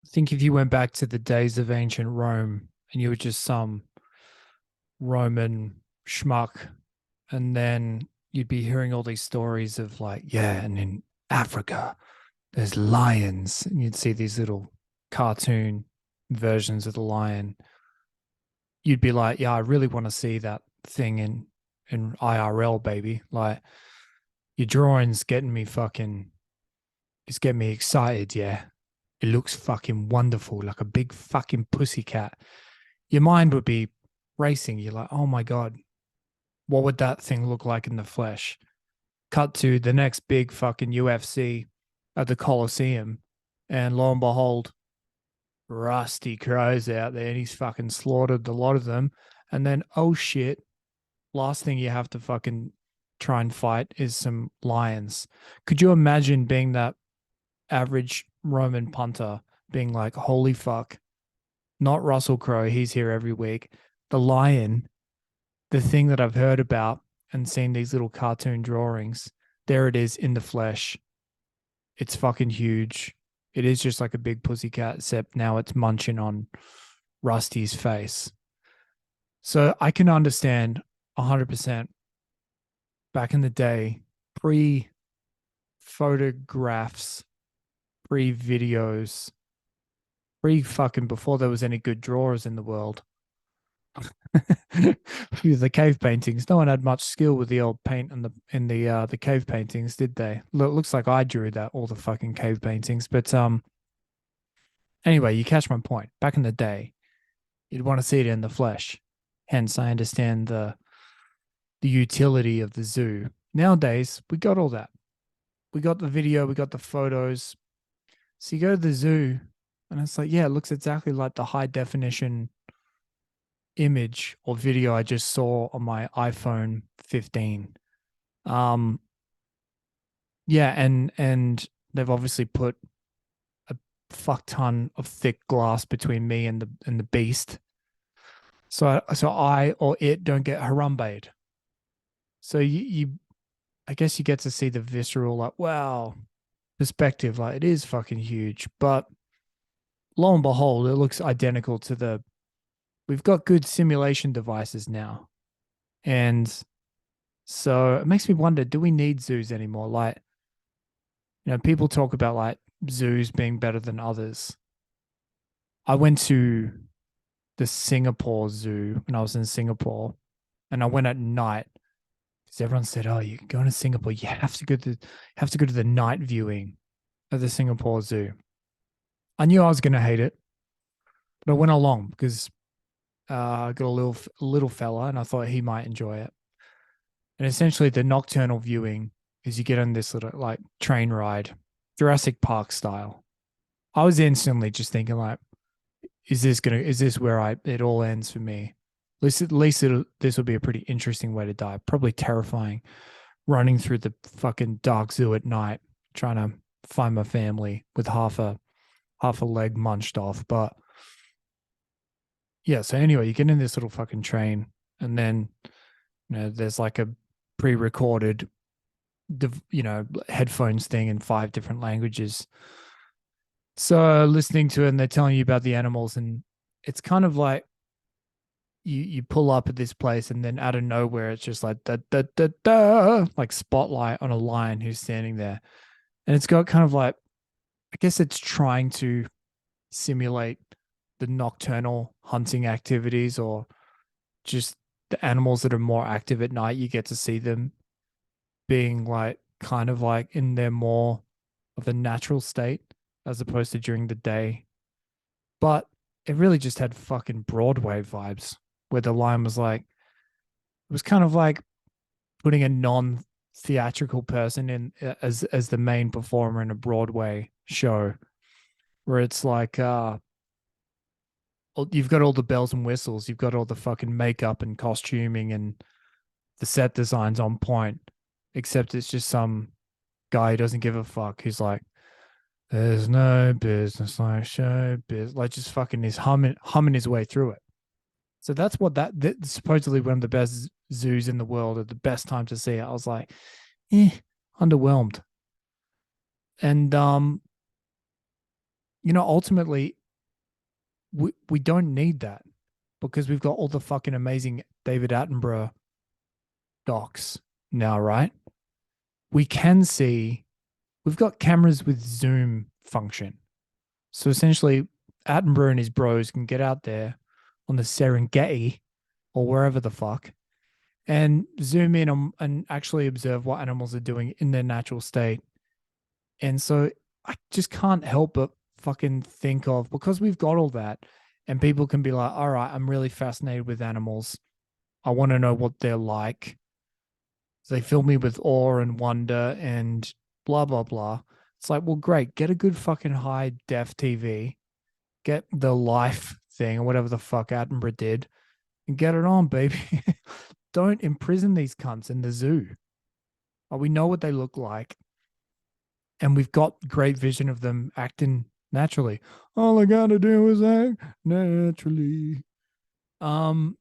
I think if you went back to the days of ancient Rome and you were just some Roman schmuck, and then you'd be hearing all these stories of like, yeah, and in Africa, there's lions, and you'd see these little cartoon versions of the lion. You'd be like, yeah, I really want to see that thing in IRL, baby. Like your drawings getting me fucking, it's getting me excited, yeah. It looks fucking wonderful, like a big fucking pussycat. Your mind would be racing. You're like, oh my God, what would that thing look like in the flesh? Cut to the next big fucking UFC at the Coliseum. And lo and behold, Rusty Crowe's out there and he's fucking slaughtered a lot of them. And then, oh shit, last thing you have to fucking try and fight is some lions. Could you imagine being that average Roman punter being like, holy fuck, not Russell Crowe, he's here every week. The lion, the thing that I've heard about and seen these little cartoon drawings, there it is in the flesh. It's fucking huge. It is just like a big pussycat, except now it's munching on Rusty's face. So I can understand 100% back in the day, pre photographs, pre videos, pre fucking before there was any good drawers in the world. The cave paintings. No one had much skill with the old paint and the cave paintings, did they? Looks like I drew that all the fucking cave paintings. But anyway, you catch my point. Back in the day, you'd want to see it in the flesh. Hence, I understand the utility of the zoo. Nowadays, we got all that. We got the video, we got the photos. So you go to the zoo, and it's like, yeah, it looks exactly like the high definition image or video I just saw on my iPhone 15. Um, yeah, and they've obviously put a fuck ton of thick glass between me and the beast. So I or it don't get harambeed. So you I guess you get to see the visceral like wow perspective. Like it is fucking huge, but lo and behold, it looks identical to the. We've got good simulation devices now, and so it makes me wonder: do we need zoos anymore? Like people talk about like zoos being better than others. I went to the Singapore Zoo when I was in Singapore, and I went at night because everyone said, "Oh, you're going to Singapore, you have to go to the night viewing of the Singapore Zoo." I knew I was going to hate it, but I went along because I got a little fella, and I thought he might enjoy it. And essentially, the nocturnal viewing is you get on this little like train ride, Jurassic Park style. I was instantly just thinking like, is this where it all ends for me? At least this will be a pretty interesting way to die. Probably terrifying, running through the fucking dark zoo at night, trying to find my family with half a leg munched off. But yeah, so anyway, you get in this little fucking train, and then there's like a pre-recorded headphones thing in five different languages. So listening to it, and they're telling you about the animals, and it's kind of like you pull up at this place, and then out of nowhere, it's just like da da da da, like spotlight on a lion who's standing there, and it's got kind of like, I guess it's trying to simulate the nocturnal hunting activities, or just the animals that are more active at night. You get to see them being like kind of like in their more of a natural state as opposed to during the day. But it really just had fucking Broadway vibes where the line was like, it was kind of like putting a non theatrical person in as the main performer in a Broadway show where it's like you've got all the bells and whistles, you've got all the fucking makeup and costuming and the set designs on point, except it's just some guy who doesn't give a fuck who's like, there's no business like show biz, like just fucking is humming his way through it. So that's what that supposedly one of the best zoos in the world at the best time to see it. I was like, underwhelmed. And ultimately, we don't need that because we've got all the fucking amazing David Attenborough docs now, right? We can see, we've got cameras with zoom function. So essentially, Attenborough and his bros can get out there on the Serengeti or wherever the fuck and zoom in and actually observe what animals are doing in their natural state. And so I just can't help but fucking think of, because we've got all that and people can be like, all right, I'm really fascinated with animals. I want to know what they're like. They fill me with awe and wonder and blah, blah, blah. It's like, well, great. Get a good fucking high def TV. Get the life thing or whatever the fuck Attenborough did and get it on, baby. Don't imprison these cunts in the zoo. We know what they look like, and we've got great vision of them acting naturally. All I gotta do is act naturally. Um.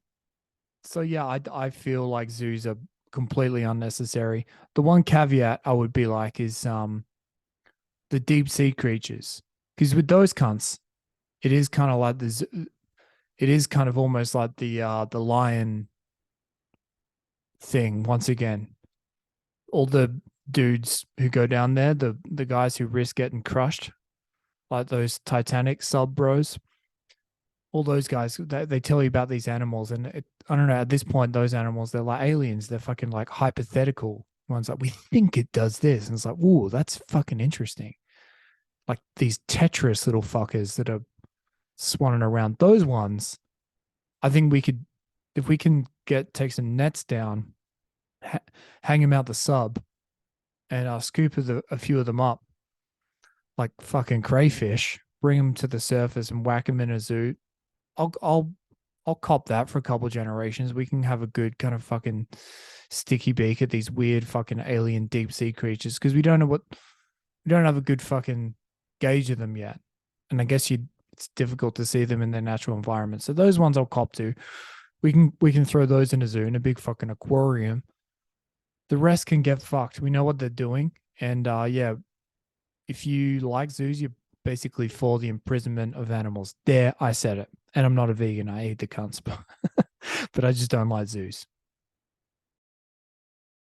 So yeah, I feel like zoos are completely unnecessary. The one caveat I would be like is the deep sea creatures, because with those cunts, it is kind of like it is kind of almost like the lion thing once again. All the dudes who go down there, the guys who risk getting crushed, like those Titanic sub bros, all those guys, they tell you about these animals, and I don't know. At this point, those animals, they're like aliens. They're fucking like hypothetical ones. Like we think it does this, and it's like, whoa, that's fucking interesting. Like these Tetris little fuckers that are swanning around. Those ones, I think we could, if we can take some nets down, ha- hang them out the sub, and scoop a few of them up like fucking crayfish, bring them to the surface and whack them in a zoo. I'll I'll I'll cop that for a couple generations. We can have a good kind of fucking sticky beak at these weird fucking alien deep sea creatures because we don't have a good fucking gauge of them yet. And I guess you it's difficult to see them in their natural environment. So those ones I'll cop to. We can throw those in a zoo in a big fucking aquarium. The rest can get fucked. We know what they're doing. And yeah, if you like zoos, you're basically for the imprisonment of animals. There, I said it. And I'm not a vegan. I eat the cunts, but I just don't like zoos.